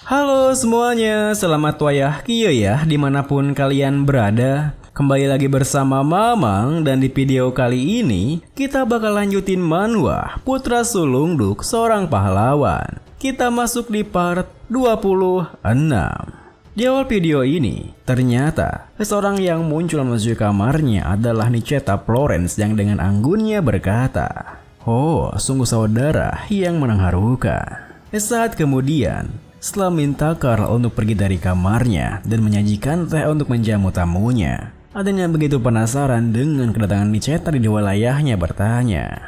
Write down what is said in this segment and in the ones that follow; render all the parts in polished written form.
Halo semuanya, selamat wayah kieu ya dimanapun kalian berada. Kembali lagi bersama Mamang dan di video kali ini kita bakal lanjutin manhwa Putra Sulungduk Seorang Pahlawan. Kita masuk di part 26. Di awal video ini, ternyata seseorang yang muncul menuju kamarnya adalah Niceta Florence yang dengan anggunnya berkata, "Oh, sungguh saudara yang mengharukan." Saat kemudian, setelah minta Carl untuk pergi dari kamarnya dan menyajikan teh untuk menjamu tamunya, Aden yang begitu penasaran dengan kedatangan Niceta di wilayahnya bertanya,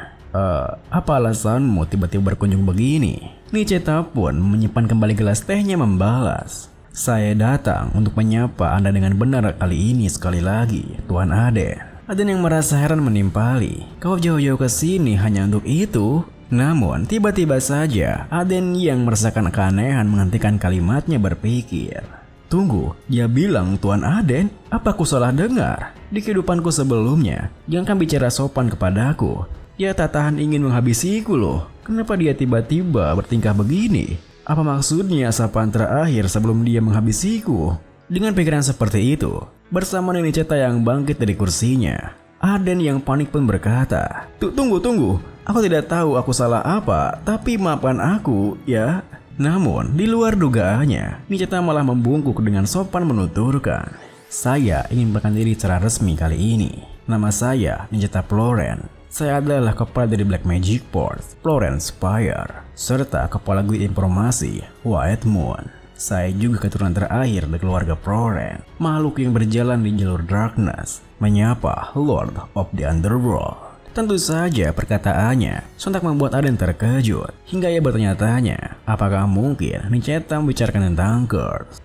apa alasanmu tiba-tiba berkunjung begini?" Niceta pun menyimpan kembali gelas tehnya membalas, "Saya datang untuk menyapa Anda dengan benar kali ini sekali lagi, Tuan Aden." Aden yang merasa heran menimpali, "Kau jauh-jauh ke sini hanya untuk itu?" Namun tiba-tiba saja Aden yang merasakan keanehan menghentikan kalimatnya berpikir, "Tunggu, dia bilang Tuan Aden? Apa aku salah dengar? Di kehidupanku sebelumnya, jangan bicara sopan kepadaku. Dia tak tahan ingin menghabisiku loh. Kenapa dia tiba-tiba bertingkah begini? Apa maksudnya sapaan terakhir sebelum dia menghabisiku?" Dengan pikiran seperti itu, bersama Niceta yang bangkit dari kursinya, Aden yang panik pun berkata, Tunggu. Aku tidak tahu aku salah apa, tapi maafkan aku ya." Namun, di luar dugaannya, Niceta malah membungkuk dengan sopan menuturkan, "Saya ingin memperkenalkan diri secara resmi kali ini. Nama saya Niceta Florence. Saya adalah kepala dari Black Magic Force, Florence Spire, serta kepala guide informasi White Moon. Saya juga keturunan terakhir dari keluarga Florence, makhluk yang berjalan di jalur darkness, menyapa Lord of the Underworld." Tentu saja perkataannya sontak membuat Aden terkejut, hingga ia bertanya-tanya apakah mungkin Niceta membicarakan tentang Curse.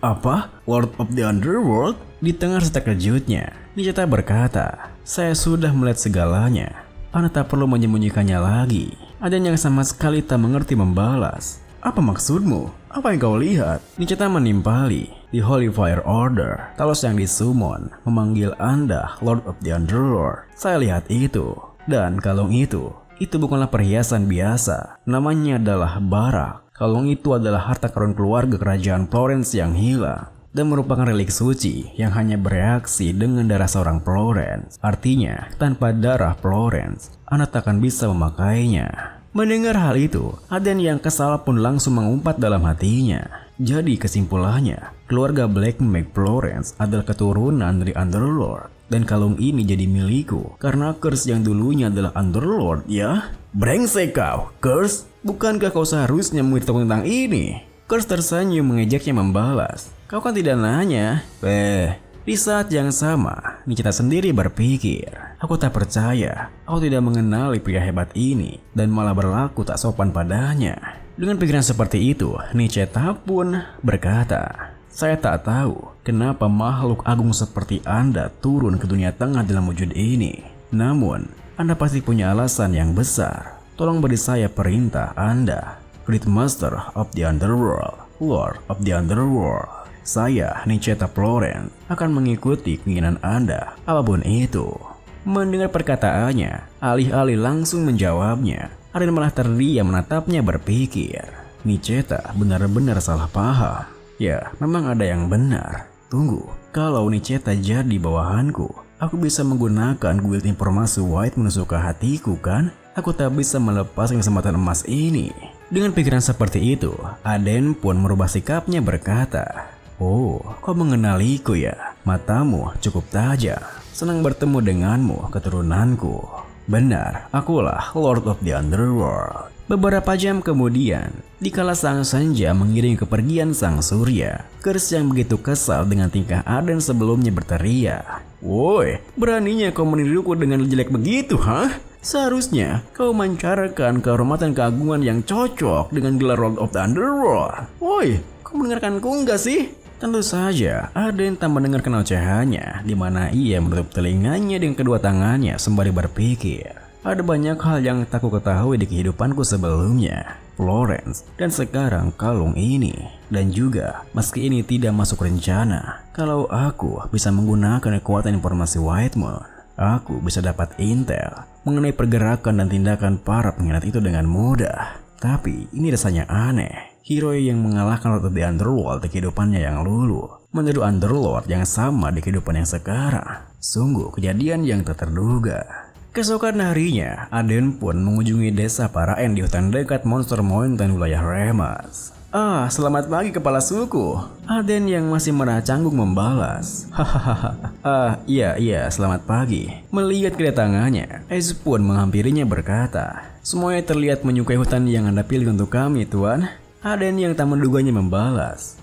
Apa? Lord of the Underworld? Di tengah rasa terkejutnya, Niceta berkata, "Saya sudah melihat segalanya. Anda tak perlu menyembunyikannya lagi." Aden yang sama sekali tak mengerti membalas, "Apa maksudmu? Apa yang kau lihat?" Niceta menimpali, "Di Holy Fire Order, Talos yang disummon memanggil Anda Lord of the Underworld. Saya lihat itu. Dan kalung itu bukanlah perhiasan biasa. Namanya adalah Barak. Kalung itu adalah harta karun keluarga kerajaan Florence yang hilang dan merupakan relik suci yang hanya bereaksi dengan darah seorang Florence. Artinya, tanpa darah Florence, Anda tak akan bisa memakainya." Mendengar hal itu, Aden yang kesal pun langsung mengumpat dalam hatinya. Jadi kesimpulannya, keluarga Black Magic Florence adalah keturunan dari Underlord. Dan kalung ini jadi milikku karena Curse yang dulunya adalah Underlord ya? Brengsek kau, Curse! Bukankah kau seharusnya memberitahu tentang ini? Curse tersenyum mengejeknya membalas, "Kau kan tidak nanya." Di saat yang sama, Niceta sendiri berpikir, "Aku tak percaya, aku tidak mengenali pria hebat ini dan malah berlaku tak sopan padanya." Dengan pikiran seperti itu, Niceta pun berkata, "Saya tak tahu kenapa makhluk agung seperti Anda turun ke dunia tengah dalam wujud ini. Namun, Anda pasti punya alasan yang besar. Tolong beri saya perintah Anda, Great Master of the Underworld, Lord of the Underworld. Saya, Niceta Florence, akan mengikuti keinginan Anda, apapun itu." Mendengar perkataannya, alih-alih langsung menjawabnya, Aden malah terdiam menatapnya berpikir, Niceta benar-benar salah paham. Ya, memang ada yang benar. Tunggu, kalau Niceta jadi bawahanku, aku bisa menggunakan guild informasi White menusuk ke hatiku kan? Aku tak bisa melepaskan kesempatan emas ini. Dengan pikiran seperti itu, Aden pun merubah sikapnya berkata, "Oh, kau mengenaliku ya? Matamu cukup tajam. Senang bertemu denganmu, keturunanku. Benar, akulah Lord of the Underworld." Beberapa jam kemudian, dikala sang senja mengiringi kepergian sang surya, Curse yang begitu kesal dengan tingkah Aden sebelumnya berteriak, "Woi, beraninya kau meniruku dengan jelek begitu, hah? Seharusnya kau mencarakan kehormatan keagungan yang cocok dengan gelar Lord of the Underworld. Woi, kau mendengarkanku enggak sih?" Tentu saja, Aden tak mendengarkan ocehannya, di mana ia menutup telinganya dengan kedua tangannya sembari berpikir, ada banyak hal yang tak ku ketahui di kehidupanku sebelumnya, Florence, dan sekarang kalung ini. Dan juga, meski ini tidak masuk rencana, kalau aku bisa menggunakan kekuatan informasi White Moon, aku bisa dapat intel mengenai pergerakan dan tindakan para pengkhianat itu dengan mudah. Tapi ini rasanya aneh. hero yang mengalahkan Lord of the Underworld di kehidupannya yang lalu, menjadi Underlord yang sama di kehidupan yang sekarang. Sungguh kejadian yang tak terduga. Keesokan harinya, Aden pun mengunjungi desa Paraen di hutan dekat Monster Mountain wilayah Remas. Selamat pagi kepala suku. Aden yang masih merah canggung membalas. Hahaha. Iya, selamat pagi. Melihat kedatangannya, Ez pun menghampirinya berkata, semuanya terlihat menyukai hutan yang Anda pilih untuk kami, Tuan. Aden yang tak menduganya membalas.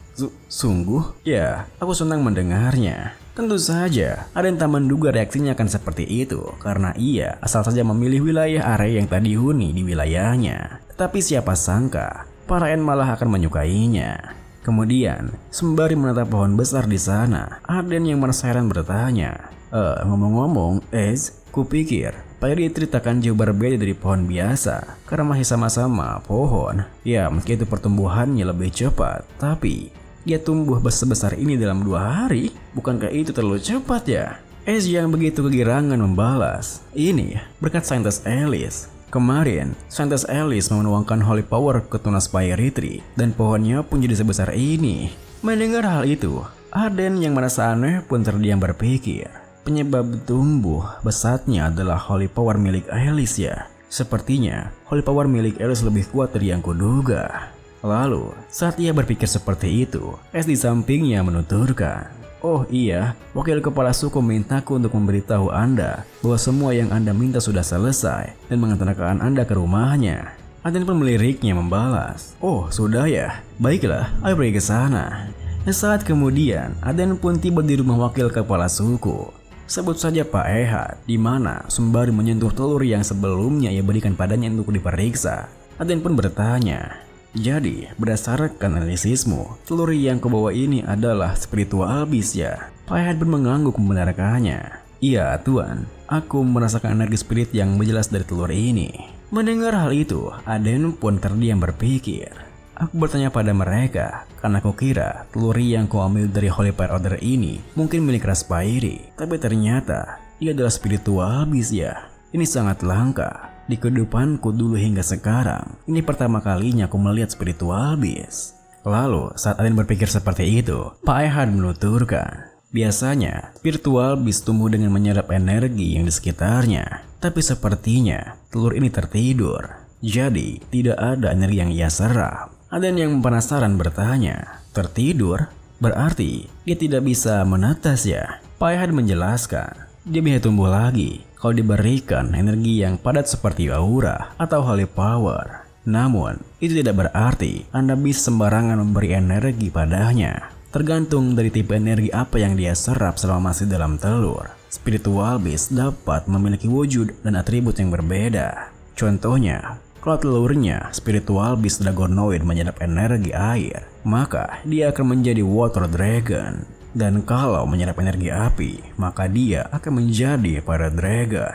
Sungguh? Ya, aku senang mendengarnya. Tentu saja, Aden tak menduga reaksinya akan seperti itu karena ia asal saja memilih wilayah area yang tak dihuni di wilayahnya. Tetapi siapa sangka, Paraen malah akan menyukainya. Kemudian, sembari menatap pohon besar di sana, Aden yang merasa heran bertanya, ngomong-ngomong, Ez, kupikir Pak Eri ceritakan jauh berbeda dari pohon biasa karena masih sama-sama pohon. Ya, meski itu pertumbuhannya lebih cepat, tapi dia tumbuh sebesar ini dalam 2 hari. Bukankah itu terlalu cepat ya? Ez yang begitu kegirangan membalas, ini berkat saintis Alice. Kemarin, saintis Alice menuangkan Holy Power ke tunas Fairy Tree dan pohonnya pun jadi sebesar ini. Mendengar hal itu, Aden yang merasa aneh pun terdiam berpikir. Penyebab tumbuh besarnya adalah Holy Power milik Alice ya. Sepertinya Holy Power milik Alice lebih kuat dari yang kuduga. Lalu, saat ia berpikir seperti itu, Es di sampingnya menuturkan, oh iya, wakil kepala suku mintaku untuk memberitahu Anda bahwa semua yang Anda minta sudah selesai dan mengantarkan Anda ke rumahnya. Aden pun meliriknya membalas, oh sudah ya, baiklah, ayo pergi ke sana. Saat kemudian, Aden pun tiba di rumah wakil kepala suku. Sebut saja Pak Ehad, di mana sembari menyentuh telur yang sebelumnya ia berikan padanya untuk diperiksa. Aden pun bertanya, jadi, berdasarkan analisismu, telur yang kau bawa ini adalah spiritual beast ya? Pak Ehad pun mengangguk membenarkannya. Iya, Tuan. Aku merasakan energi spirit yang menjelas dari telur ini. Mendengar hal itu, Aden pun terdiam berpikir. Aku bertanya pada mereka, karena aku kira telur yang kau ambil dari Holy Fire Order ini mungkin milik Raspairi. Tapi ternyata, dia adalah spiritual beast ya. Ini sangat langka. Di kehidupanku dulu hingga sekarang, ini pertama kalinya aku melihat spiritual beast. Lalu, saat Aden berpikir seperti itu, Pak Ehad menuturkan, biasanya spiritual beast tumbuh dengan menyerap energi yang di sekitarnya. Tapi sepertinya telur ini tertidur, jadi tidak ada energi yang ia serap. Aden yang penasaran bertanya, tertidur? Berarti dia tidak bisa menetas ya? Pak Ehad menjelaskan, dia bisa tumbuh lagi kalau diberikan energi yang padat seperti aura atau holy power. Namun, itu tidak berarti Anda bisa sembarangan memberi energi padanya. Tergantung dari tipe energi apa yang dia serap selama masih dalam telur. Spiritual beast dapat memiliki wujud dan atribut yang berbeda. Contohnya, kalau telurnya spiritual beast dragonoid menyerap energi air, maka dia akan menjadi water dragon. Dan kalau menyerap energi api, maka dia akan menjadi fire dragon.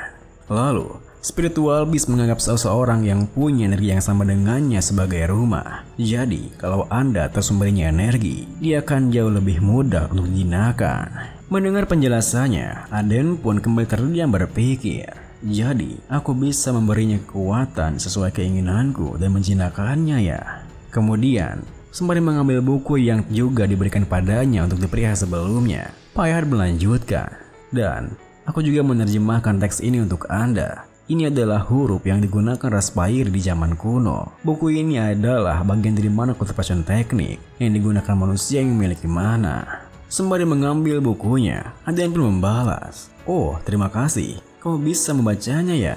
Lalu, spiritual beast menganggap seseorang yang punya energi yang sama dengannya sebagai rumah. Jadi, kalau Anda tersumbernya energi, dia akan jauh lebih mudah untuk dijinakan. Mendengar penjelasannya, Aden pun kembali terdiam berpikir. Jadi, aku bisa memberinya kekuatan sesuai keinginanku dan menjinakannya ya. Kemudian, sembari mengambil buku yang juga diberikan padanya untuk diperlihatkan sebelumnya, Pak Ehad melanjutkan, dan aku juga menerjemahkan teks ini untuk Anda. Ini adalah huruf yang digunakan Raspair di zaman kuno. Buku ini adalah bagian dari mana conservation teknik yang digunakan manusia yang memiliki mana. Sembari mengambil bukunya, Aden pun membalas, oh terima kasih, kamu bisa membacanya ya?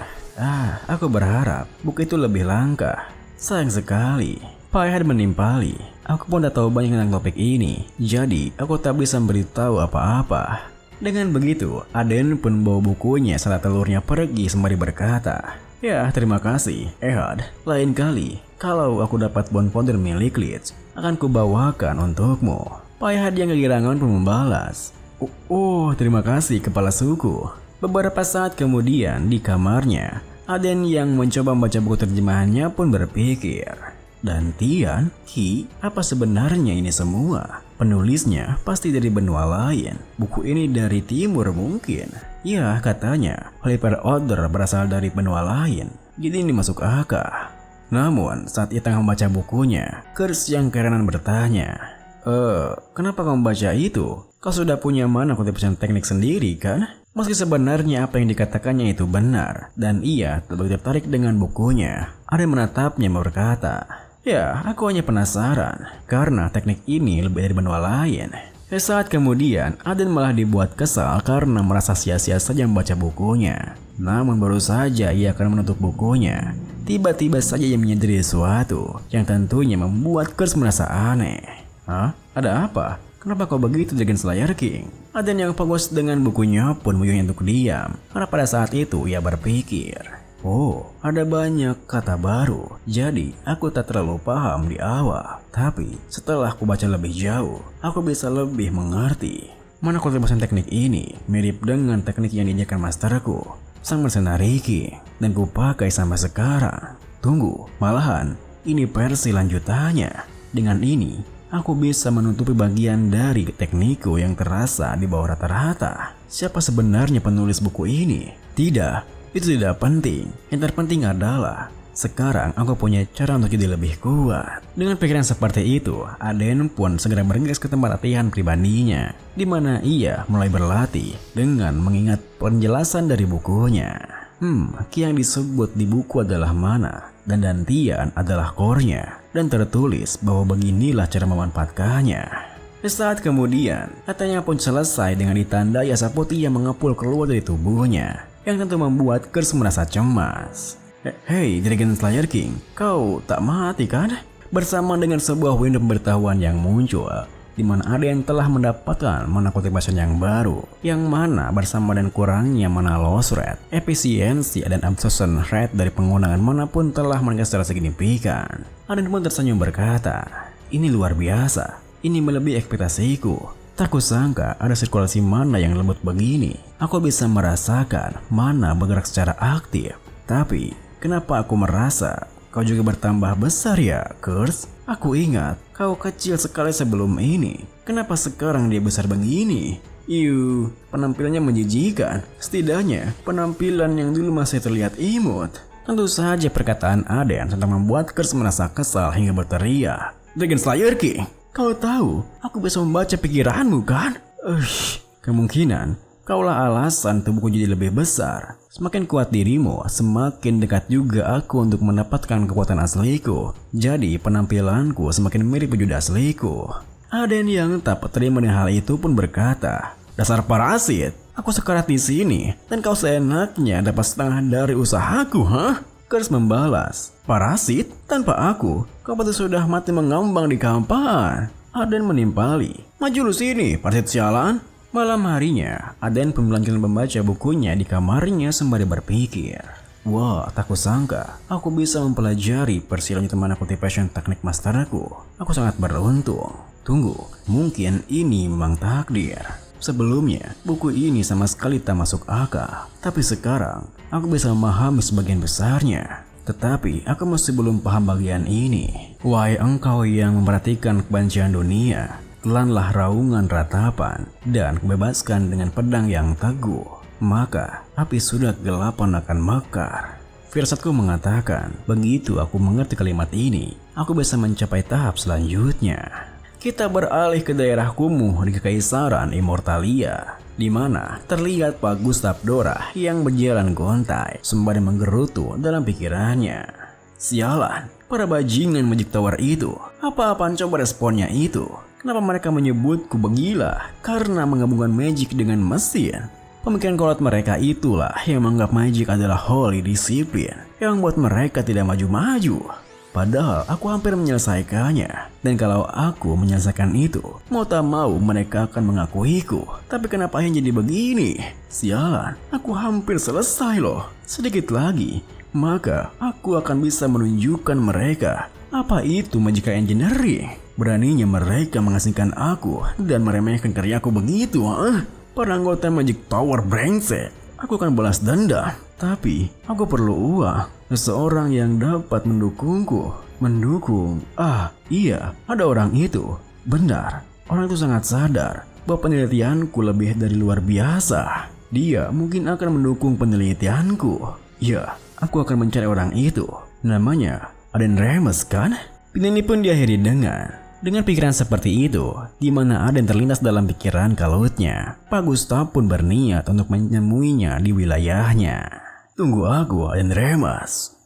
Aku berharap buku itu lebih langka. Sayang sekali. Pak Ehad menimpali, aku pun tak tahu banyak tentang topik ini, jadi aku tak bisa memberitahu apa-apa. Dengan begitu, Aden pun membawa bukunya setelah telurnya pergi sembari berkata, ya terima kasih, Ehad. Lain kali, kalau aku dapat bone powder milik Leech, akan kubawakan untukmu. Pak Ehad yang kegirangan pun membalas, oh terima kasih kepala suku. Beberapa saat kemudian di kamarnya, Aden yang mencoba membaca buku terjemahannya pun berpikir, dan Tian, apa sebenarnya ini semua? Penulisnya pasti dari benua lain. Buku ini dari timur mungkin. Ya, katanya Holy Fire Order berasal dari benua lain. Jadi ini masuk akal. Namun saat ia tengah membaca bukunya, Kurs yang keherananbertanya, kenapa kamu membaca itu? Kau sudah punya mana kultivation teknik sendiri kan? Meski sebenarnya apa yang dikatakannya itu benar, dan ia terlalu tertarik dengan bukunya, Aden menatapnya berkata, ya, aku hanya penasaran, karena teknik ini lebih dari benua lain. Sesaat kemudian, Aden malah dibuat kesal karena merasa sia-sia saja membaca bukunya. Namun baru saja ia akan menutup bukunya, tiba-tiba saja ia menyadari sesuatu yang tentunya membuat Kurs merasa aneh. Hah? Ada apa? Kenapa kau begitu, Dragon Slayer King? Aden yang fokus dengan bukunya pun menyuruhnya untuk diam, karena pada saat itu ia berpikir, oh, ada banyak kata baru, jadi aku tak terlalu paham di awal. Tapi setelah aku baca lebih jauh, aku bisa lebih mengerti. Mana kultivation teknik ini mirip dengan teknik yang diajarkan masterku, sang mercenary King, dan ku pakai sampai sekarang. Tunggu, malahan ini versi lanjutannya. Dengan ini, aku bisa menutupi bagian dari teknikku yang terasa di bawah rata-rata. Siapa sebenarnya penulis buku ini? Tidak, itu tidak penting. Yang terpenting adalah sekarang aku punya cara untuk jadi lebih kuat. Dengan pikiran seperti itu, Aden pun segera bergegas ke tempat latihan pribadinya, di mana ia mulai berlatih dengan mengingat penjelasan dari bukunya. Ki yang disebut di buku adalah mana, dan Dantian adalah core-nya, dan tertulis bahwa beginilah cara memanfaatkannya. Sesaat kemudian, katanya pun selesai dengan ditandai asap putih yang mengepul keluar dari tubuhnya, yang tentu membuat Kurs merasa cemas. Hei, Dragon Slayer King, kau tak mati kan? Bersama dengan sebuah window pemberitahuan yang muncul, di mana Aden telah mendapatkan mana kultivation yang baru, yang mana bersama dan kurangnya mana loss rate, efisiensi dan absorption rate dari penggunaan mana pun telah meningkat secara signifikan. Aden pun tersenyum berkata, ini luar biasa, ini melebihi ekspektasiku. Tak kusangka ada sirkulasi mana yang lembut begini. Aku bisa merasakan mana bergerak secara aktif. Tapi kenapa aku merasa kau juga bertambah besar ya, Kurs? Aku ingat kau kecil sekali sebelum ini. Kenapa sekarang dia besar begini? Penampilannya menjijikan. Setidaknya penampilan yang dulu masih terlihat imut. Tentu saja perkataan Aden tentang membuat Kurs merasa kesal hingga berteriak, Dragon Slayer King, kau tahu aku bisa membaca pikiranmu kan? Kemungkinan kaulah alasan tubuhku jadi lebih besar. Semakin kuat dirimu, semakin dekat juga aku untuk mendapatkan kekuatan asliku. Jadi penampilanku semakin mirip wujud asliku. Aden yang tak terima dengan hal itu pun berkata, dasar parasit, aku sekarat di sini dan kau seenaknya dapat setengah dari usahaku, hah? Kurs membalas, parasit? Tanpa aku, kau pasti sudah mati mengambang di kampaan. Aden menimpali, maju lu sini, parasit sialan. Malam harinya, Aden pun melanjutkan membaca bukunya di kamarnya sembari berpikir, wah, tak kusangka aku bisa mempelajari versi lanjutan mana cultivation teknik masterku. Aku sangat beruntung. Tunggu, mungkin ini memang takdir. Sebelumnya, buku ini sama sekali tak masuk akal. Tapi sekarang, aku bisa memahami sebagian besarnya. Tetapi, aku masih belum paham bagian ini. Wahai engkau yang memperhatikan kebencian dunia, telanlah raungan ratapan dan bebaskan dengan pedang yang teguh, maka api sudah kegelapan akan mekar. Firasatku mengatakan, begitu aku mengerti kalimat ini, aku bisa mencapai tahap selanjutnya. Kita beralih ke daerah kumuh di Kekaisaran Immortalia, di mana terlihat Pak Gustav Dora yang berjalan gontai sembari menggerutu dalam pikirannya. Sialan, para bajingan Magic Tower itu, apa-apaan coba responnya itu? Kenapa mereka menyebutku begila? Karena menggabungkan magic dengan mesin. Pemikiran kolot mereka itulah yang menganggap magic adalah holy disiplin, yang membuat mereka tidak maju-maju. Padahal aku hampir menyelesaikannya. Dan kalau aku menyelesaikan itu, mau tak mau mereka akan mengakuiku. Tapi kenapa yang jadi begini? Sialan, aku hampir selesai loh. Sedikit lagi, maka aku akan bisa menunjukkan mereka apa itu magic engineering. Beraninya mereka mengasingkan aku dan meremehkan karyaku begitu, Para anggota Magic Tower brengsek. Aku akan balas dendam. Tapi aku perlu uang. Seseorang yang dapat mendukungku. Mendukung? Iya, ada orang itu. Benar, orang itu sangat sadar bahwa penelitianku lebih dari luar biasa. Dia mungkin akan mendukung penelitianku. Ya, aku akan mencari orang itu. Namanya Aden Remes kan? Ini pun diakhiri dengan pikiran seperti itu, di mana Aden terlintas dalam pikiran kalutnya. Pak Gustaf pun berniat untuk menemuinya di wilayahnya. Tunggu aku, Aden Remes.